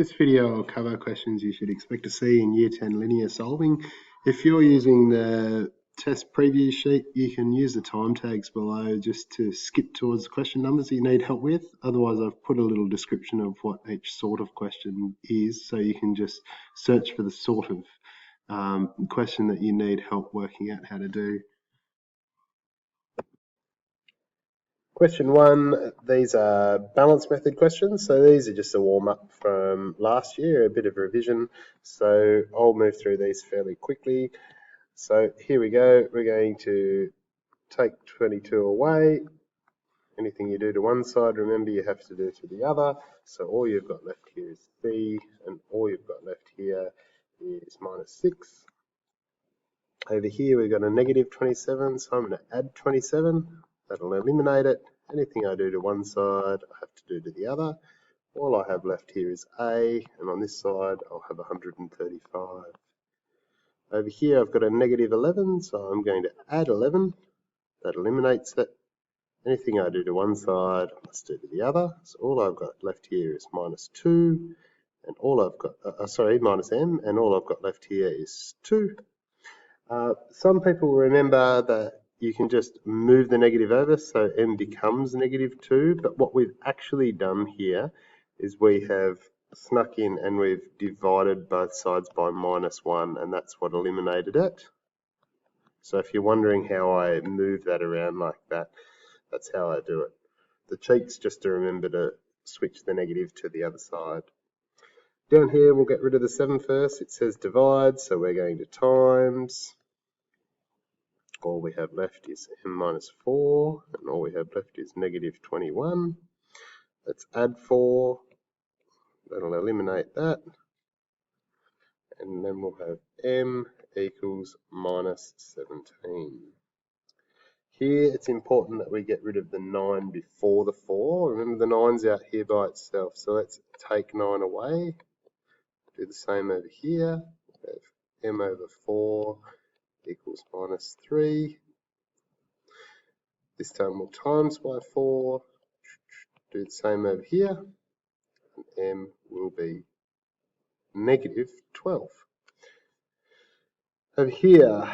This video will cover questions you should expect to see in Year 10 linear solving. If you're using the test preview sheet, you can use the time tags below just to skip towards the question numbers that you need help with. Otherwise, I've put a little description of what each sort of question is, so you can just search for the sort of question that you need help working out how to do. Question 1, these are balance method questions, so these are just a warm-up from last year, a bit of revision, so I'll move through these fairly quickly. So here we go, we're going to take 22 away. Anything you do to one side, remember you have to do to the other, so all you've got left here is C, and all you've got left here is minus 6. Over here we've got a negative 27, so I'm going to add 27. That'll eliminate it. Anything I do to one side, I have to do to the other. All I have left here is A, and on this side, I'll have 135. Over here, I've got a negative 11, so I'm going to add 11. That eliminates it. Anything I do to one side, I must do to the other. So all I've got left here is minus 2, and all I've got, minus M, and all I've got left here is 2. Some people remember that you can just move the negative over, so M becomes negative 2, but what we've actually done here is we have snuck in and we've divided both sides by minus 1, and that's what eliminated it. So if you're wondering how I move that around like that, that's how I do it. The cheat's just to remember to switch the negative to the other side. Down here, we'll get rid of the 7 first. It says divide, so we're going to times. All we have left is M minus 4, and all we have left is negative 21. Let's add 4. That'll eliminate that. And then we'll have M equals minus 17. Here, it's important that we get rid of the 9 before the 4. Remember, the 9's out here by itself, so let's take 9 away. Do the same over here. We have M over 4 equals minus 3. This time we'll times by 4. Do the same over here. And M will be negative 12. Over here,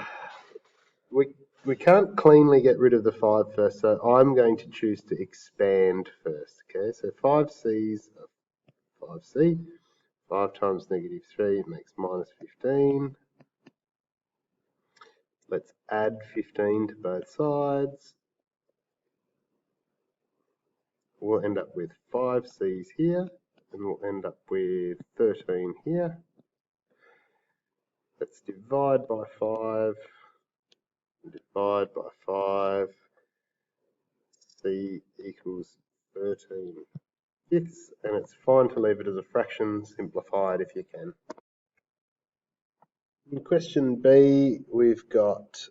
we can't cleanly get rid of the 5 first, so I'm going to choose to expand first. Okay, so 5C's 5C. 5 times negative 3 makes minus 15. Let's add 15 to both sides. We'll end up with 5C's here, and we'll end up with 13 here. Let's divide by 5. Divide by 5. C equals 13 fifths, and it's fine to leave it as a fraction. Simplify it if you can. In question B, we've got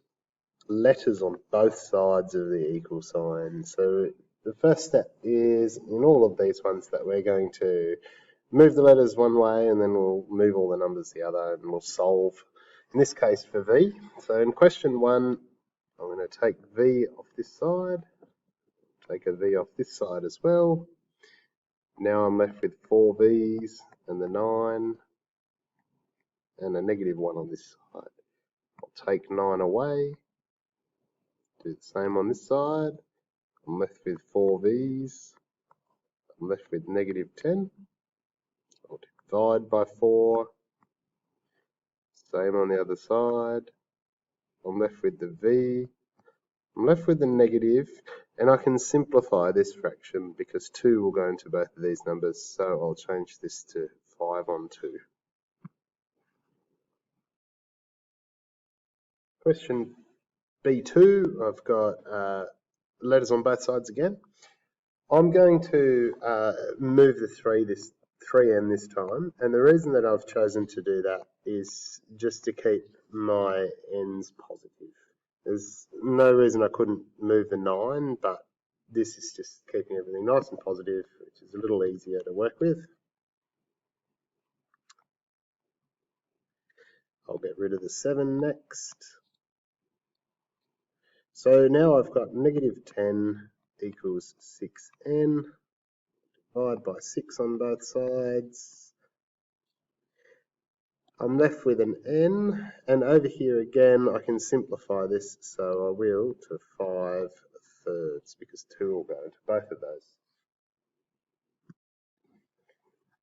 letters on both sides of the equal sign. So the first step is, in all of these ones, that we're going to move the letters one way and then we'll move all the numbers the other, and we'll solve, in this case, for V. So in question 1, I'm going to take V off this side, take a V off this side as well. Now I'm left with 4 V's and the 9 and a negative 1 on this side. I'll take 9 away, do the same on this side. I'm left with 4 V's. I'm left with negative 10. I'll divide by 4. Same on the other side. I'm left with the V. I'm left with the negative, and I can simplify this fraction because 2 will go into both of these numbers, so I'll change this to 5 on 2. Question B2, I've got letters on both sides again. I'm going to move the 3n this time, and the reason that I've chosen to do that is just to keep my n's positive. There's no reason I couldn't move the 9, but this is just keeping everything nice and positive, which is a little easier to work with. I'll get rid of the 7 next. So now I've got negative 10 equals 6n. Divide by 6 on both sides. I'm left with an n, and over here again I can simplify this, so I will to 5/3 because 2 will go into both of those.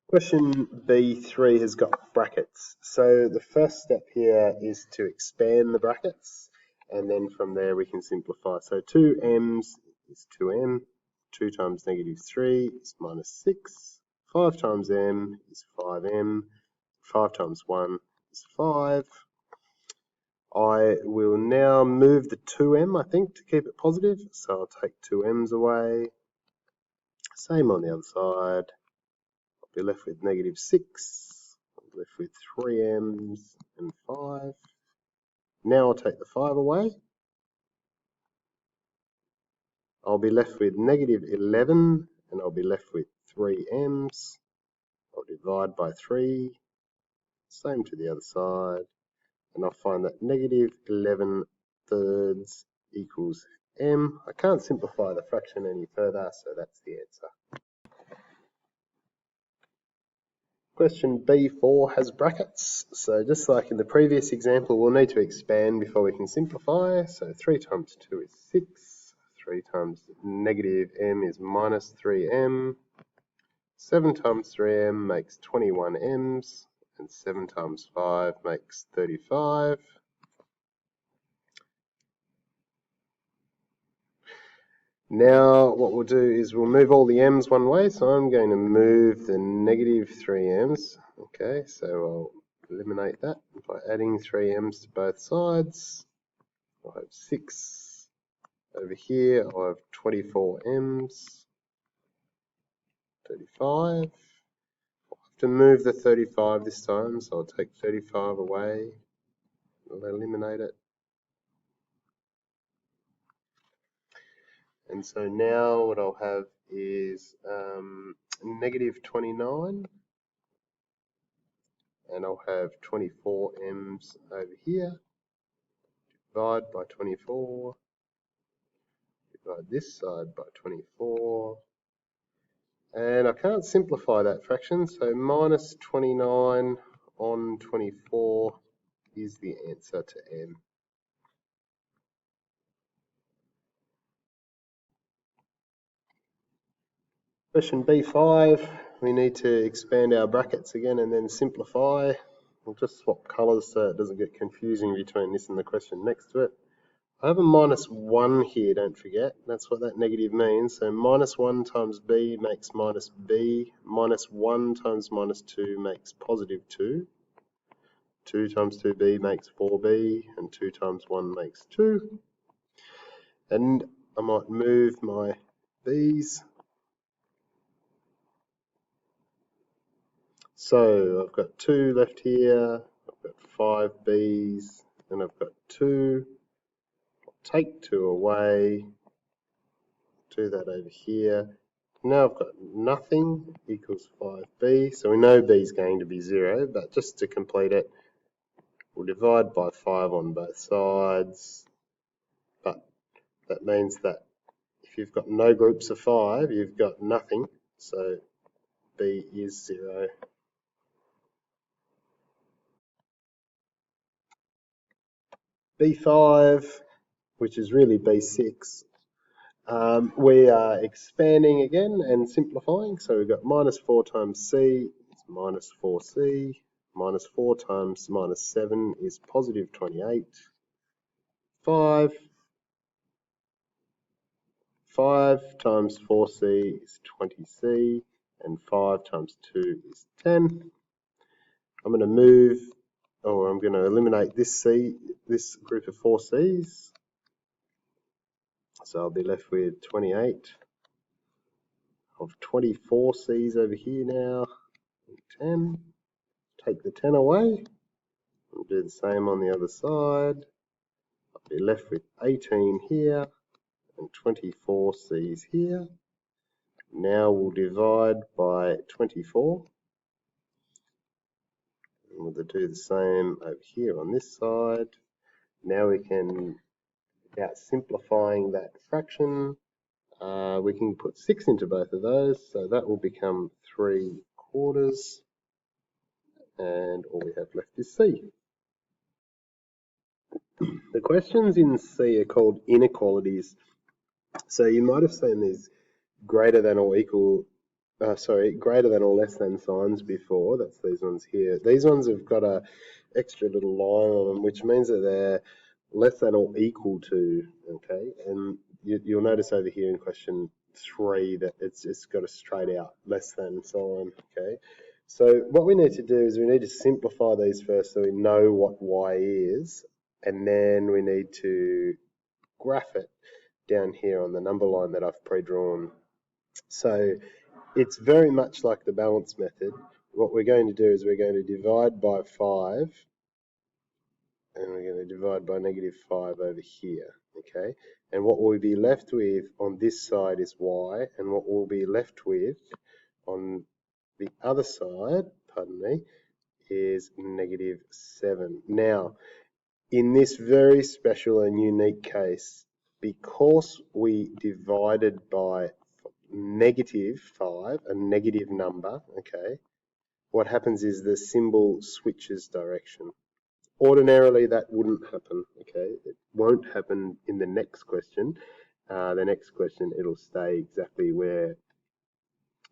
Question B3 has got brackets. So the first step here is to expand the brackets, and then from there we can simplify. So 2m's is 2m, 2 times -3 is -6, 5 times m is 5m, 5 times 1 is 5. I will now move the 2m, I think, to keep it positive. So I'll take 2m's away. Same on the other side. I'll be left with -6. I'll be left with 3m's and 5. Now I'll take the 5 away. I'll be left with -11, and I'll be left with 3m's. I'll divide by 3. Same to the other side. And I'll find that -11/3 equals m. I can't simplify the fraction any further, so that's the answer. Question B4 has brackets. So just like in the previous example, we'll need to expand before we can simplify. So 3 times 2 is 6. 3 times -m is -3m. 7 times 3m makes 21m's. And 7 times 5 makes 35. Now what we'll do is we'll move all the m's one way, so I'm going to move the -3m's. Okay, so I'll eliminate that by adding 3m's to both sides. I'll have 6 over here. I'll have 24m's, 35. I'll have to move the 35 this time, so I'll take 35 away. I'll eliminate it. And so now what I'll have is -29, and I'll have 24m's over here. Divide by 24, divide this side by 24, and I can't simplify that fraction, so -29 on 24 is the answer to m. Question B5, we need to expand our brackets again and then simplify. We'll just swap colours so it doesn't get confusing between this and the question next to it. I have a -1 here, don't forget. That's what that negative means. So -1 times b makes -b. -1 times -2 makes +2. 2 times 2b makes 4b. And 2 times 1 makes 2. And I might move my b's. So I've got 2 left here. I've got 5 b's. And I've got 2. I'll take 2 away. Do that over here. Now I've got nothing equals 5b, so we know b is going to be 0, but just to complete it, we'll divide by 5 on both sides, but that means that if you've got no groups of 5, you've got nothing, so b is 0. B5, which is really B6, we are expanding again and simplifying. So we've got -4 times c is -4c. -4 times -7 is +28. 5 times 4c is 20c. And 5 times 2 is 10. I'm going to move, or I'm going to eliminate this c, this group of 4c's. So I'll be left with 28 of 24 c's over here now, 10. Take the 10 away, and do the same on the other side. I'll be left with 18 here, and 24 c's here. Now we'll divide by 24. And we'll do the same over here on this side. Now we can, without simplifying that fraction, we can put 6 into both of those, so that will become 3/4. and all we have left is C. The questions in C are called inequalities. So you might have seen these greater than or equal, greater than or less than signs before. That's these ones here. These ones have got a extra little line on them, which means that they're less than or equal to, okay? And you'll notice over here in question 3 that it's got a straight out less than sign, okay? So what we need to do is we need to simplify these first so we know what y is, and then we need to graph it down here on the number line that I've pre-drawn. So it's very much like the balance method. What we're going to do is we're going to divide by 5, and we're going to divide by -5 over here, okay? And what we'll be left with on this side is y, and what we'll be left with on the other side, pardon me, is -7. Now, in this very special and unique case, because we divided by -5, a negative number, okay, what happens is the symbol switches direction. Ordinarily, that wouldn't happen, okay? It won't happen in the next question. The next question, it'll stay exactly where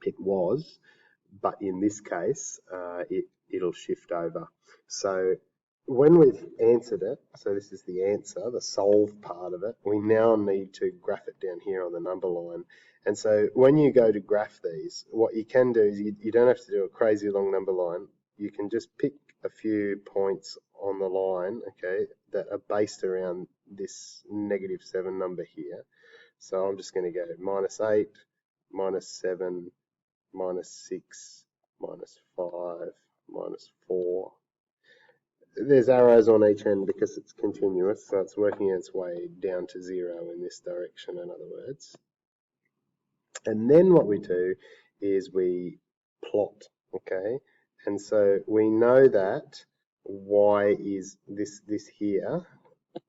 it was, but in this case, it'll shift over. So when we've answered it, so this is the answer, the solve part of it, we now need to graph it down here on the number line. And so when you go to graph these, what you can do is you don't have to do a crazy long number line. You can just pick a few points on the line, okay, that are based around this -7 number here. So I'm just going to go -8, -7, -6, -5, -4. There's arrows on each end because it's continuous, so it's working its way down to 0 in this direction, in other words. And then what we do is we plot, okay? And so we know that y is this here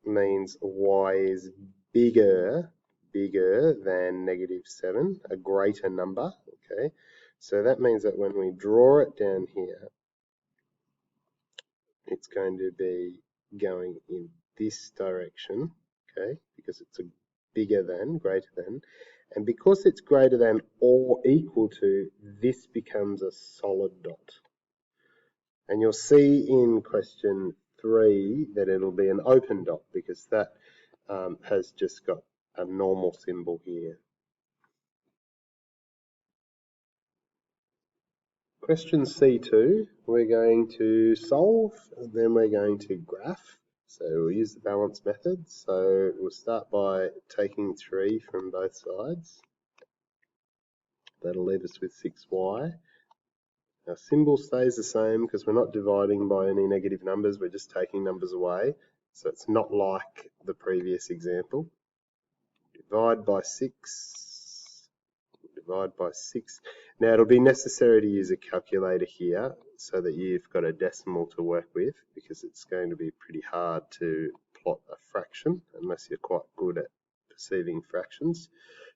means y is bigger than -7, a greater number, okay? So that means that when we draw it down here, it's going to be going in this direction, okay? Because it's a bigger than, greater than. And because it's greater than or equal to, this becomes a solid dot. And you'll see in question 3 that it'll be an open dot because that has just got a normal symbol here. Question C2, we're going to solve, and then we're going to graph. So we'll use the balance method. So we'll start by taking 3 from both sides. That'll leave us with 6y. Our symbol stays the same because we're not dividing by any negative numbers, we're just taking numbers away. So it's not like the previous example. Divide by 6, divide by 6. Now it'll be necessary to use a calculator here so that you've got a decimal to work with because it's going to be pretty hard to plot a fraction unless you're quite good at perceiving fractions.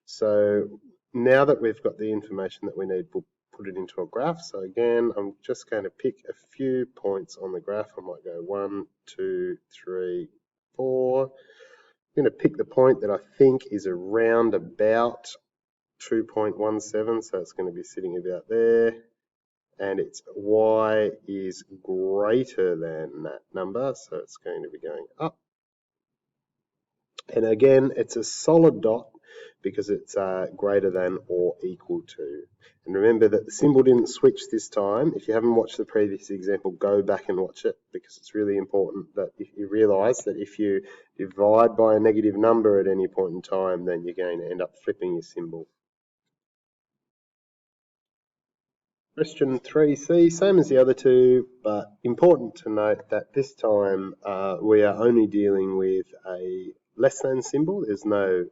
So now that we've got the information that we need, we'll put it into a graph. So again, I'm just going to pick a few points on the graph. I might go 1, 2, 3, 4. I'm going to pick the point that I think is around about 2.17, so it's going to be sitting about there, and its y is greater than that number, so it's going to be going up. And again, it's a solid dot because it's greater than or equal to. And remember that the symbol didn't switch this time. If you haven't watched the previous example, go back and watch it because it's really important that you realise that if you divide by a negative number at any point in time, then you're going to end up flipping your symbol. Question 3C, same as the other two, but important to note that this time we are only dealing with a less than symbol. There's no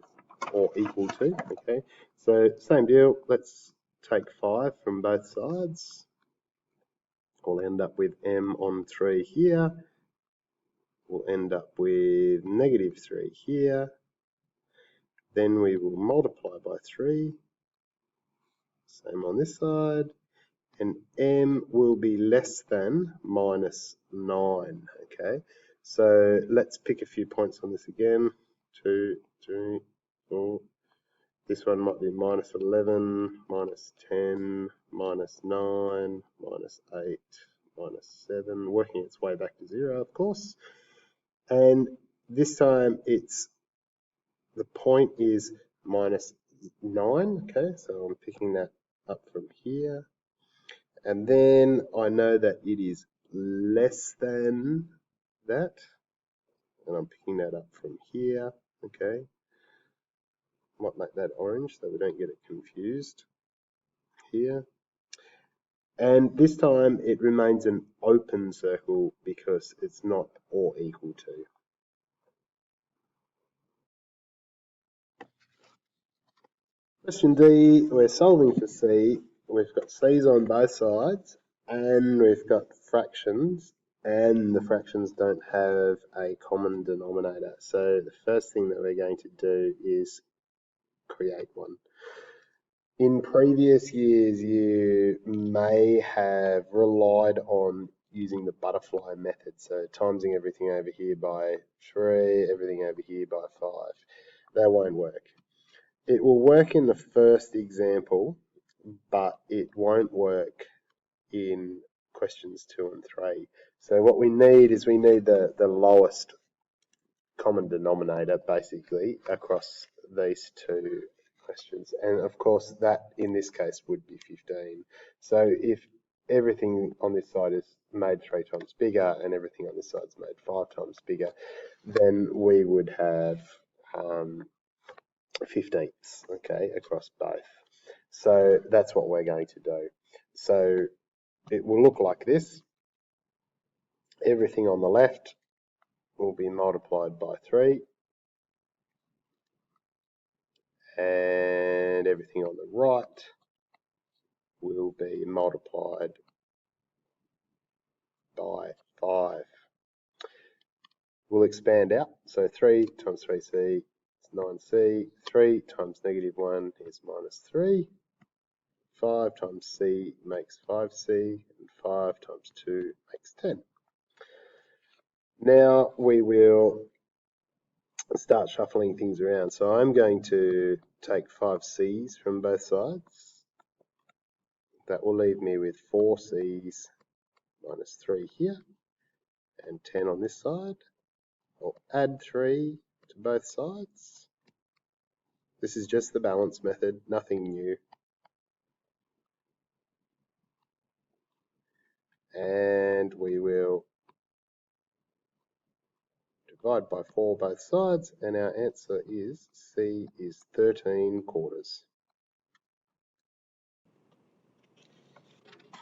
or equal to, okay? So same deal, let's take 5 from both sides. We'll end up with m on 3 here. We'll end up with -3 here. Then we will multiply by 3. Same on this side. and m will be less than minus 9, okay? So let's pick a few points on this again. 2, 3, 4. This one might be minus 11, minus 10, minus 9, minus 8, minus 7, working its way back to 0, of course. And this time the point is minus 9, okay? So I'm picking that up from here. And then I know that it is less than that. And I'm picking that up from here, okay? Might make that orange so we don't get it confused here. And this time it remains an open circle because it's not or equal to. Question D, we're solving for C. We've got C's on both sides and we've got fractions, and the fractions don't have a common denominator. So the first thing that we're going to do is create one. In previous years, you may have relied on using the butterfly method, so timesing everything over here by 3, everything over here by 5. That won't work. It will work in the first example, but it won't work in questions 2 and 3. So what we need is the lowest common denominator, basically, across these two questions. And of course, that in this case would be 15. So if everything on this side is made 3 times bigger and everything on this side is made 5 times bigger, then we would have 15ths, okay, across both. So that's what we're going to do. So it will look like this. Everything on the left will be multiplied by 3. And everything on the right will be multiplied by 5. We'll expand out. So 3 times 3c is 9c. 3 times negative 1 is minus 3. 5 times c makes 5c. And 5 times 2 makes 10. Now we will start shuffling things around. So I'm going to take 5c's from both sides. That will leave me with 4c's minus 3 here and 10 on this side. I'll add 3 to both sides. This is just the balance method, nothing new. And we will divide by 4 both sides, and our answer is C is 13 quarters.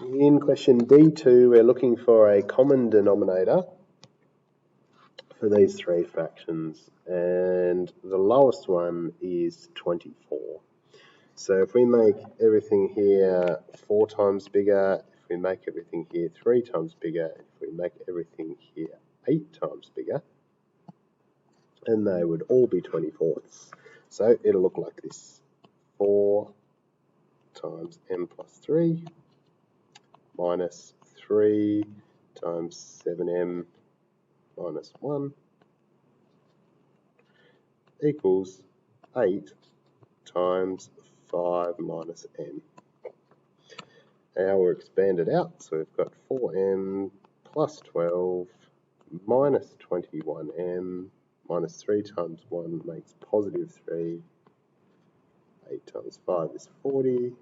In question D2, we're looking for a common denominator for these 3 fractions, and the lowest one is 24. So if we make everything here 4 times bigger, if we make everything here 3 times bigger, if we make everything here 8 times bigger, and they would all be 24ths. So it'll look like this. 4 times m plus 3 minus 3 times 7m minus 1 equals 8 times 5 minus m. Now we're expanded out, so we've got 4m plus 12 minus 21m minus 3 times 1 makes positive 3. 8 times 5 is 40.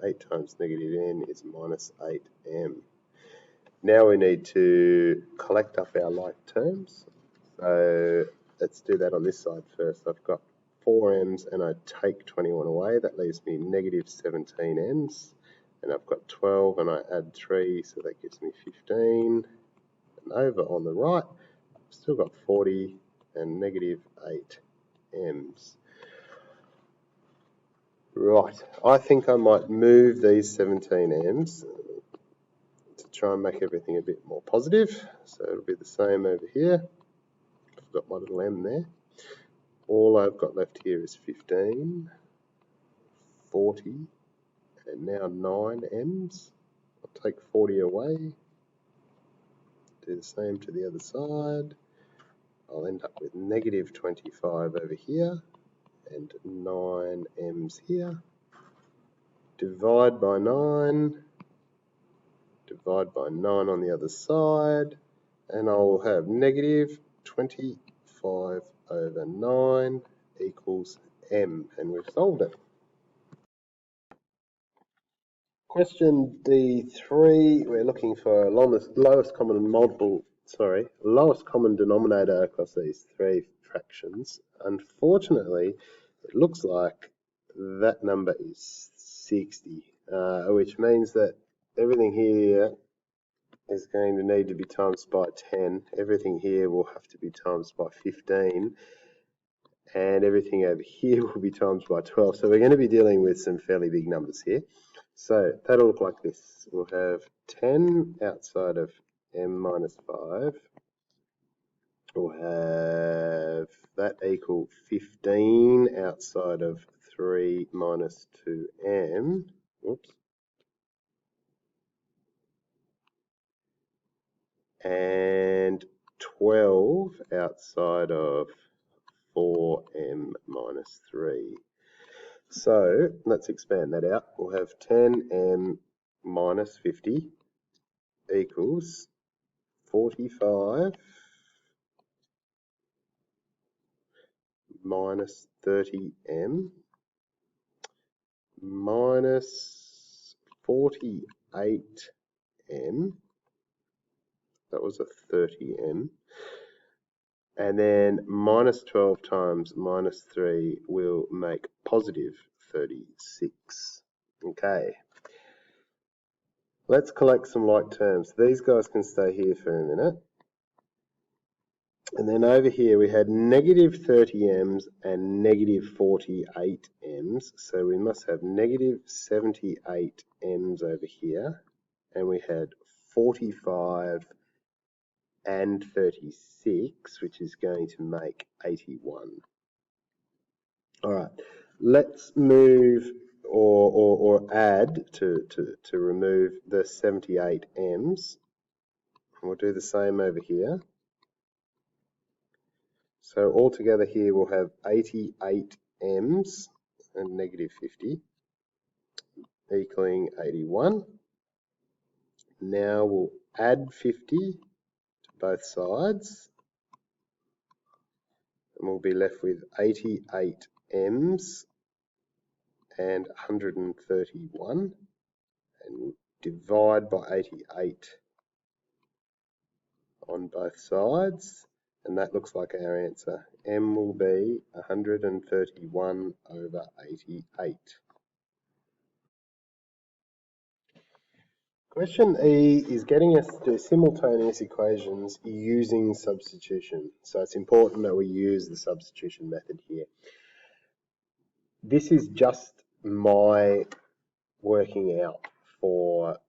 8 times negative n is minus 8m. Now we need to collect up our like terms. So let's do that on this side first. I've got 4m's and I take 21 away. That leaves me negative 17m's. And I've got 12 and I add 3, so that gives me 15. And over on the right, I've still got 40 and negative 8m's. Right, I think I might move these 17m's to try and make everything a bit more positive. So it'll be the same over here. I've got my little m there. All I've got left here is 15, 40, and now 9m's. take 40 away, do the same to the other side. I'll end up with negative 25 over here and 9m's here. Divide by 9, divide by 9 on the other side, and I will have negative 25 over 9 equals m, and we've solved it. Question D3, we're looking for lowest common denominator across these three fractions. Unfortunately, it looks like that number is 60, which means that everything here is going to need to be times by 10. Everything here will have to be times by 15. And everything over here will be times by 12. So we're going to be dealing with some fairly big numbers here. So that'll look like this. We'll have 10 outside of m minus 5. We'll have that equal 15 outside of 3 minus 2m. Oops. And 12 outside of 4m minus 3. So let's expand that out. We'll have 10m minus 50 equals 45 minus 30m minus 48m. That was a 30m. And then minus 12 times minus 3 will make positive 36. Okay. Let's collect some like terms. These guys can stay here for a minute. And then over here we had negative 30m's and negative 48m's. So we must have negative 78m's over here. And we had 45 and 36, which is going to make 81. All right, let's move or add to remove the 78m's. We'll do the same over here. So altogether here we'll have 88m's and negative 50 equaling 81. Now we'll add 50 to both sides and we'll be left with 88m's and 131, and we'll divide by 88 on both sides, and that looks like our answer. M will be 131 over 88. Question E is getting us to do simultaneous equations using substitution. So it's important that we use the substitution method here. This is just my working out for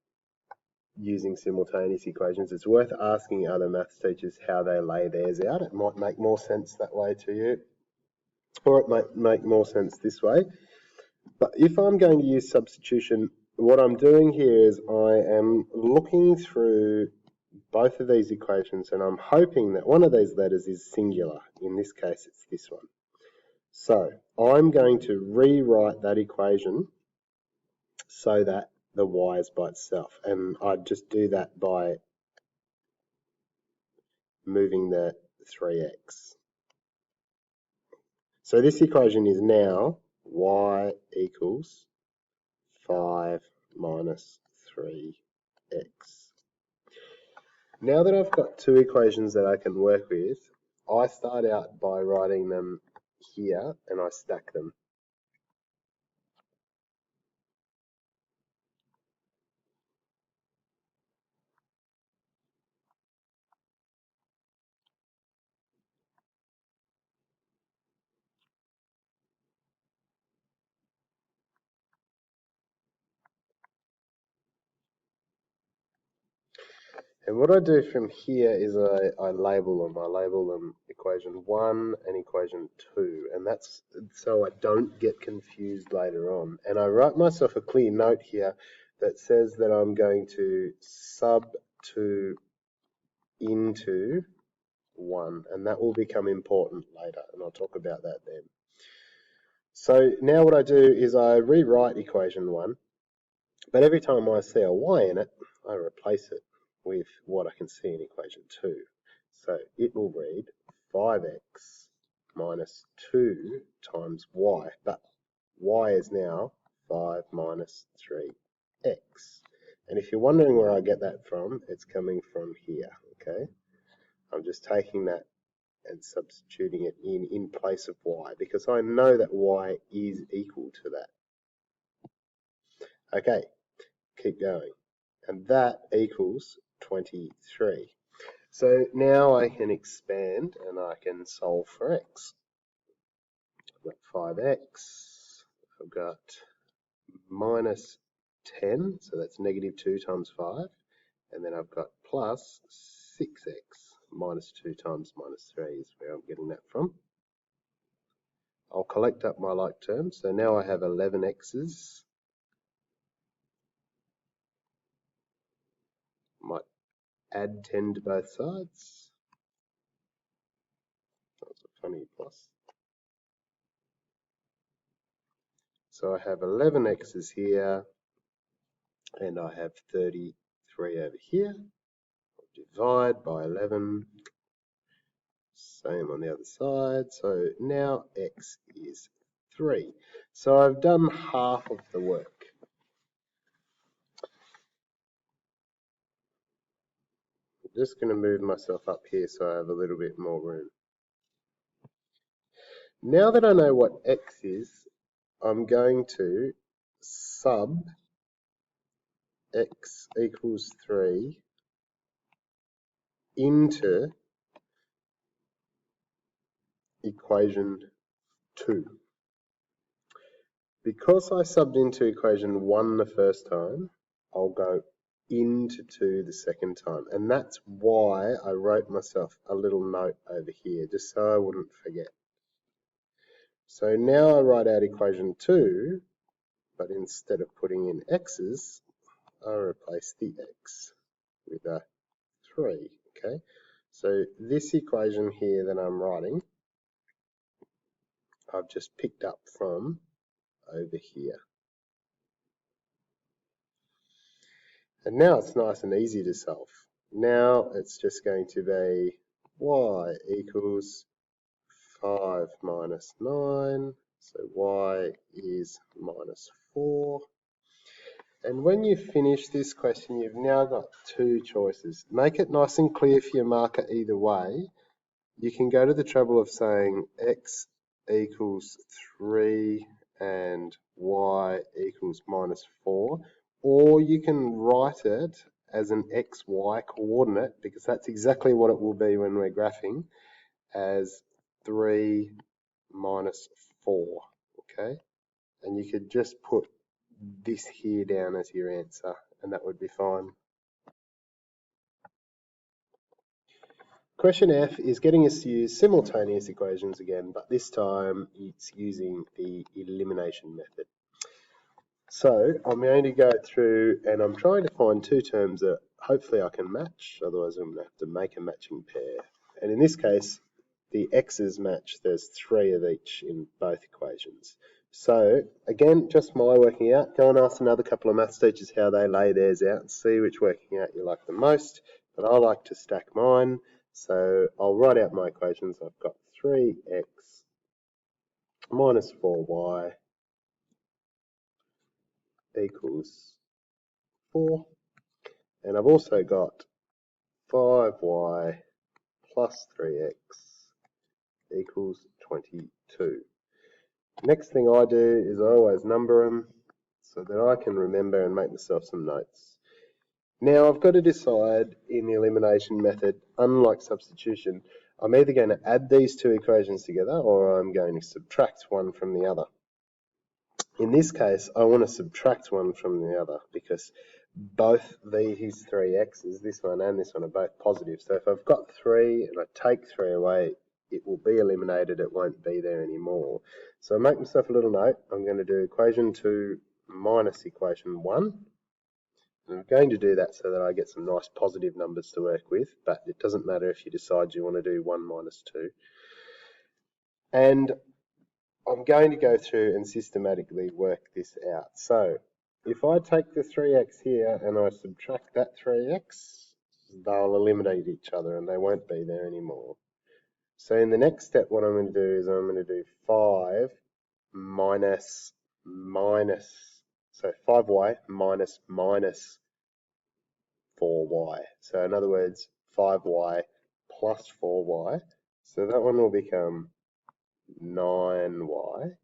using simultaneous equations. It's worth asking other maths teachers how they lay theirs out. It might make more sense that way to you, or it might make more sense this way. But if I'm going to use substitution, what I'm doing here is I am looking through both of these equations and I'm hoping that one of these letters is singular. In this case, it's this one. So I'm going to rewrite that equation so that the y is by itself, and I'd just do that by moving the 3x. So this equation is now y equals 5 minus 3x. Now that I've got two equations that I can work with, I start out by writing them here and I stack them. And what I do from here is I label them. I label them equation 1 and equation 2, and that's so I don't get confused later on. And I write myself a clear note here that says that I'm going to sub 2 into 1, and that will become important later, and I'll talk about that then. So now what I do is I rewrite equation 1, but every time I see a y in it, I replace it with what I can see in equation 2. So it will read 5x minus 2 times y, but y is now 5 minus 3x. And if you're wondering where I get that from, it's coming from here, okay? I'm just taking that and substituting it in place of y, because I know that y is equal to that. Okay, keep going. And that equals 23. So now I can expand and I can solve for x. I've got 5x, I've got minus 10, so that's negative 2 times 5, and then I've got plus 6x. Minus 2 times minus 3 is where I'm getting that from. I'll collect up my like terms, so now I have 11x's. Might add 10 to both sides. That's a funny plus. So I have 11x's here, and I have 33 over here. I'll divide by 11. Same on the other side. So now x is 3. So I've done half of the work. I'm just going to move myself up here so I have a little bit more room. Now that I know what x is, I'm going to sub x equals 3 into equation 2. Because I subbed into equation 1 the first time, I'll go into 2 the second time. And that's why I wrote myself a little note over here, just so I wouldn't forget. So now I write out equation 2, but instead of putting in x's, I replace the x with a 3, okay? So this equation here that I'm writing, I've just picked up from over here. And now it's nice and easy to solve. Now it's just going to be y equals 5 minus 9, so y is minus 4. And when you finish this question, you've now got two choices. Make it nice and clear for your marker either way. You can go to the trouble of saying x equals 3 and y equals minus 4, or you can write it as an xy coordinate, because that's exactly what it will be when we're graphing, as 3 minus 4, okay? And you could just put this here down as your answer, and that would be fine. Question F is getting us to use simultaneous equations again, but this time it's using the elimination method. So I'm going to go through and I'm trying to find two terms that hopefully I can match, otherwise I'm going to have to make a matching pair. And in this case, the x's match, there's 3 of each in both equations. So again, just my working out, go and ask another couple of maths teachers how they lay theirs out and see which working out you like the most. But I like to stack mine, so I'll write out my equations. I've got 3x minus 4y equals 4. And I've also got 5y plus 3x equals 22. Next thing I do is I always number them so that I can remember and make myself some notes. Now I've got to decide in the elimination method, unlike substitution, I'm either going to add these two equations together or I'm going to subtract one from the other. In this case, I want to subtract one from the other because both these 3x's, this one and this one, are both positive. So if I've got 3 and I take 3 away, it will be eliminated, it won't be there anymore. So I make myself a little note. I'm going to do equation 2 minus equation 1. I'm going to do that so that I get some nice positive numbers to work with, but it doesn't matter if you decide you want to do 1 minus 2. And I'm going to go through and systematically work this out. So if I take the 3x here and I subtract that 3x, they'll eliminate each other and they won't be there anymore. So in the next step, what I'm going to do is I'm going to do 5 minus, so 5y minus 4y. So in other words, 5y plus 4y. So that one will become 9y,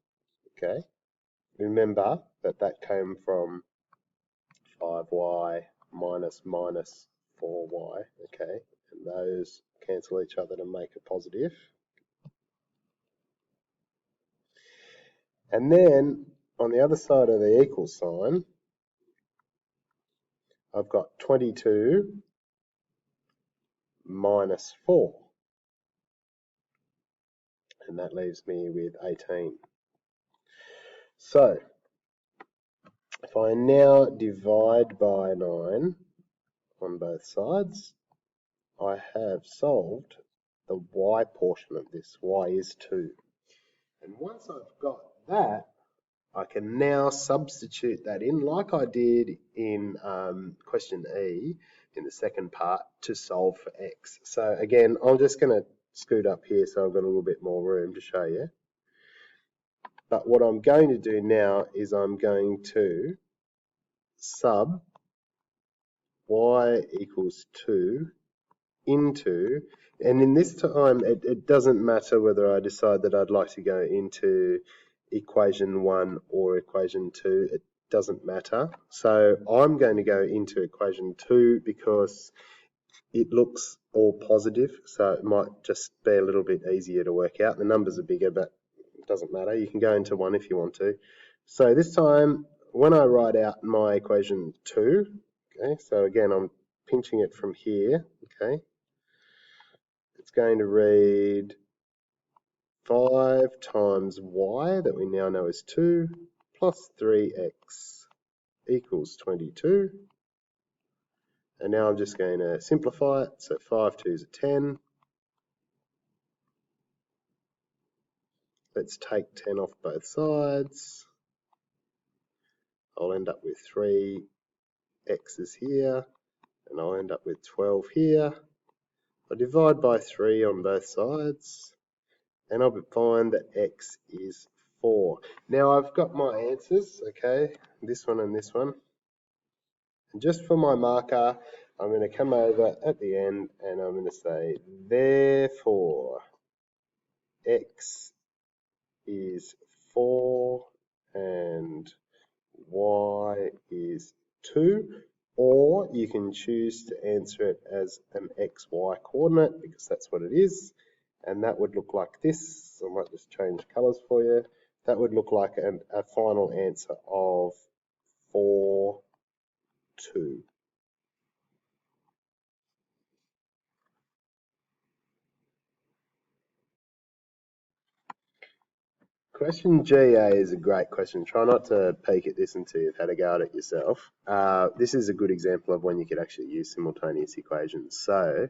okay? Remember that that came from 5y minus 4y, okay? And those cancel each other to make a positive. And then on the other side of the equal sign, I've got 22 minus 4. And that leaves me with 18. So if I now divide by 9 on both sides, I have solved the y portion of this. Y is 2. And once I've got that, I can now substitute that in like I did in question E in the second part to solve for x. So again, I'm just going to scoot up here so I've got a little bit more room to show you. But what I'm going to do now is I'm going to sub y equals 2 into, and in this time it doesn't matter whether I decide that I'd like to go into equation 1 or equation 2, it doesn't matter. So I'm going to go into equation 2 because it looks all positive, so it might just be a little bit easier to work out. The numbers are bigger, but it doesn't matter. You can go into 1 if you want to. So this time, when I write out my equation 2, okay, so again, I'm pinching it from here, okay, it's going to read 5 times y, that we now know is 2, plus 3x equals 22. And now I'm just going to simplify it. So 5 2's are 10. Let's take 10 off both sides. I'll end up with 3 x's here, and I'll end up with 12 here. I divide by 3 on both sides, and I'll find that x is 4. Now I've got my answers, okay, this one and this one. And just for my marker, I'm going to come over at the end and I'm going to say, therefore, x is 4 and y is 2, or you can choose to answer it as an xy coordinate because that's what it is, and that would look like this. I might just change colors for you. That would look like a final answer of 4, 2. Question GA is a great question. Try not to peek at this until you've had a go at it yourself. This is a good example of when you could actually use simultaneous equations. So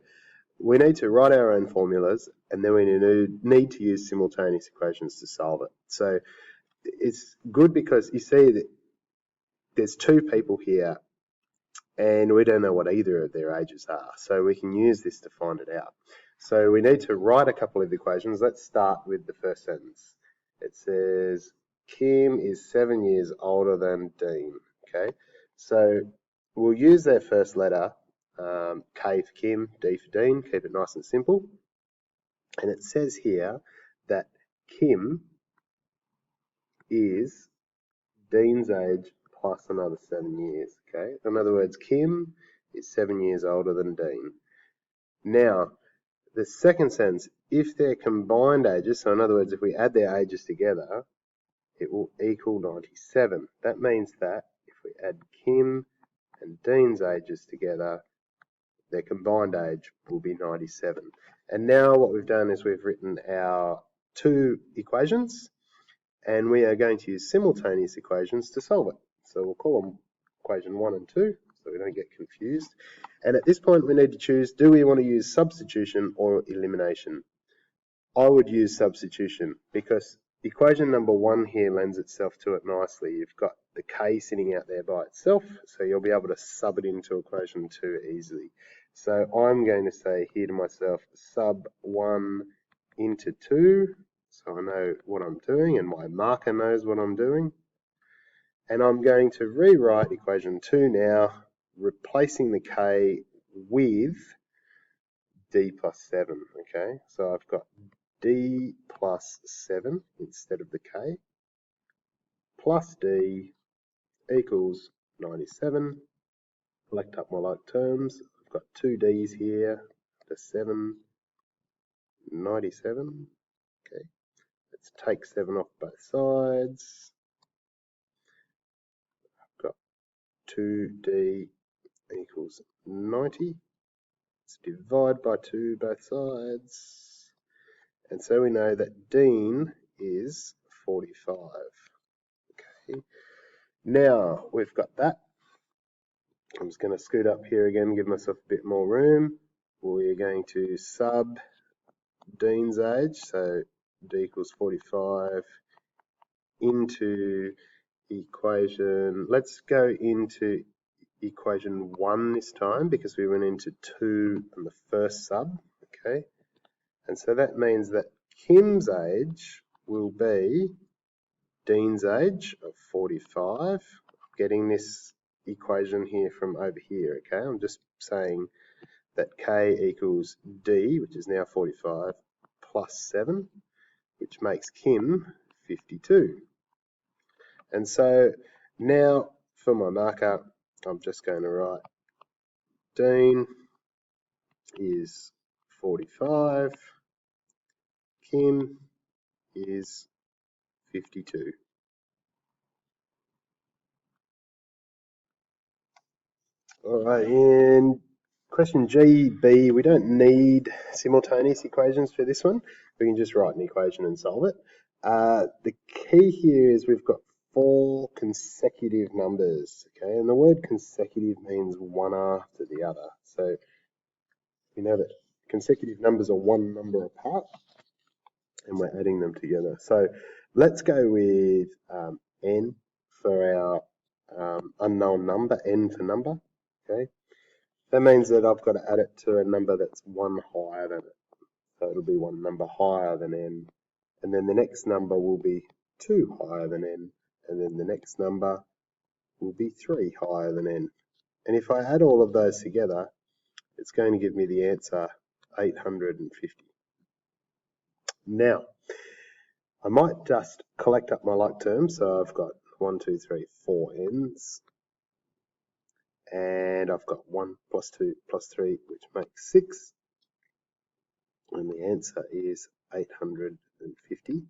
we need to write our own formulas, and then we need to use simultaneous equations to solve it. So it's good because you see that there's 2 people here, and we don't know what either of their ages are. So we can use this to find it out. So we need to write a couple of equations. Let's start with the first sentence. It says Kim is 7 years older than Dean. Okay, so we'll use their first letter, K for Kim, D for Dean. Keep it nice and simple. And it says here that Kim is Dean's age plus another 7 years. Okay, in other words, Kim is 7 years older than Dean. Now, the second sentence, if their combined ages, so in other words, if we add their ages together, it will equal 97. That means that if we add Kim and Dean's ages together, their combined age will be 97. And now what we've done is we've written our 2 equations, and we are going to use simultaneous equations to solve it. So we'll call them equation 1 and 2. so we don't get confused. And at this point, we need to choose, do we want to use substitution or elimination? I would use substitution because equation number 1 here lends itself to it nicely. You've got the k sitting out there by itself, so you'll be able to sub it into equation 2 easily. So I'm going to say here to myself, sub 1 into 2, so I know what I'm doing and my marker knows what I'm doing. And I'm going to rewrite equation 2 now, replacing the k with d plus 7, okay? So I've got d plus 7 instead of the k, plus d equals 97. Collect up my like terms. I've got two d's here, the 7, 97. Okay, let's take 7 off both sides. I've got 2d equals 90. Let's divide by 2 both sides. And so we know that Dean is 45. Okay. Now we've got that. I'm just going to scoot up here again, give myself a bit more room. We're going to sub Dean's age, so D equals 45 into equation, let's go into equation 1 this time because we went into 2 on the first sub, okay? And so that means that Kim's age will be Dean's age of 45. Getting this equation here from over here, okay? I'm just saying that K equals D, which is now 45, plus 7, which makes Kim 52. And so now for my marker, I'm just going to write Dean is 45, Kim is 52. All right, in question GB, we don't need simultaneous equations for this one. We can just write an equation and solve it. The key here is we've got 4 consecutive numbers, okay? And the word consecutive means one after the other. So we know that consecutive numbers are one number apart, and we're adding them together. So let's go with n for our unknown number, n for number, okay? That means that I've got to add it to a number that's 1 higher than it. So it'll be one number higher than n. And then the next number will be 2 higher than n. And then the next number will be 3 higher than n. And if I add all of those together, it's going to give me the answer 850. Now, I might just collect up my like terms. So I've got 1, 2, 3, 4 n's. And I've got 1 plus 2 plus 3, which makes 6. And the answer is 850.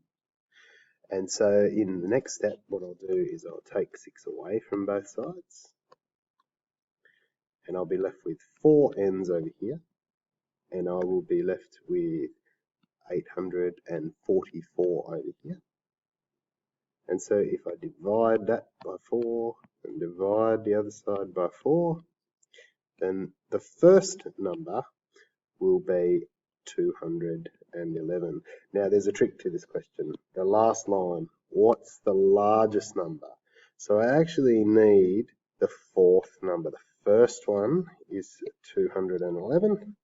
And so in the next step, what I'll do is I'll take 6 away from both sides. And I'll be left with 4 n's over here. And I will be left with 844 over here. And so if I divide that by 4 and divide the other side by 4, then the first number will be 211. Now there's a trick to this question. The last line, what's the largest number? So I actually need the 4th number. The first one is 211.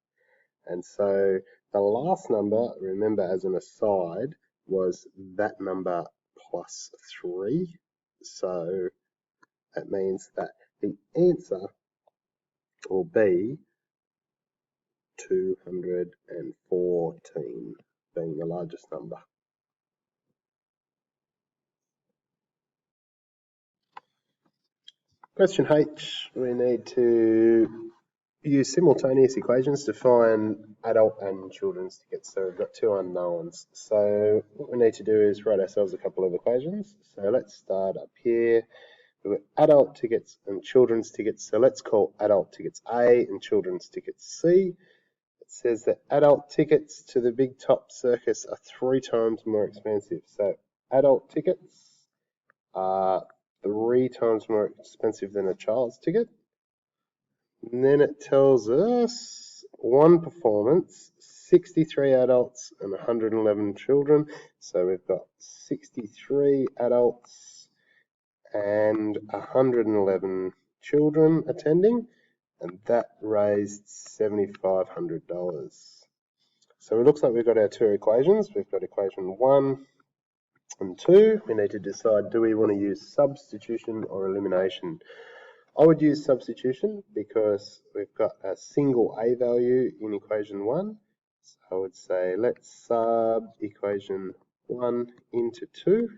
And so the last number, remember as an aside, was that number plus 3. So that means that the answer will be 214 being the largest number. Question H, we need to use simultaneous equations to find adult and children's tickets. So we've got 2 unknowns. So what we need to do is write ourselves a couple of equations. So let's start up here. We've got adult tickets and children's tickets. So let's call adult tickets A and children's tickets C. It says that adult tickets to the big top circus are 3 times more expensive. So adult tickets are 3 times more expensive than a child's ticket. And then it tells us one performance, 63 adults and 111 children. So we've got 63 adults and 111 children attending, and that raised $7,500. So it looks like we've got our two equations. We've got equation 1 and 2. We need to decide, do we want to use substitution or elimination? I would use substitution because we've got a single a value in equation 1. So I would say let's sub equation 1 into 2,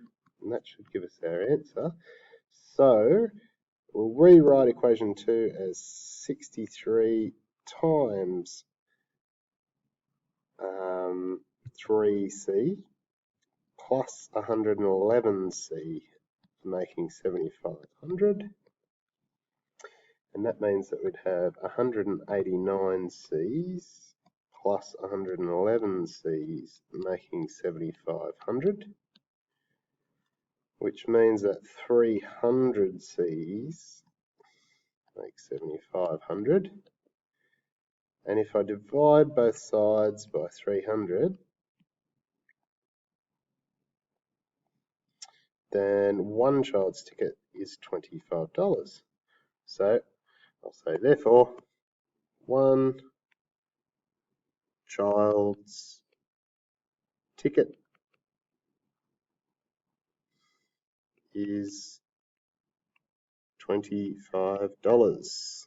and that should give us our answer. So we'll rewrite equation 2 as 63 times 3c plus 111c, making 7,500. And that means that we'd have 189 C's plus 111 C's, making 7,500, which means that 300 C's makes 7,500. And if I divide both sides by 300, then one child's ticket is $25. So I'll say, therefore, one child's ticket is $25.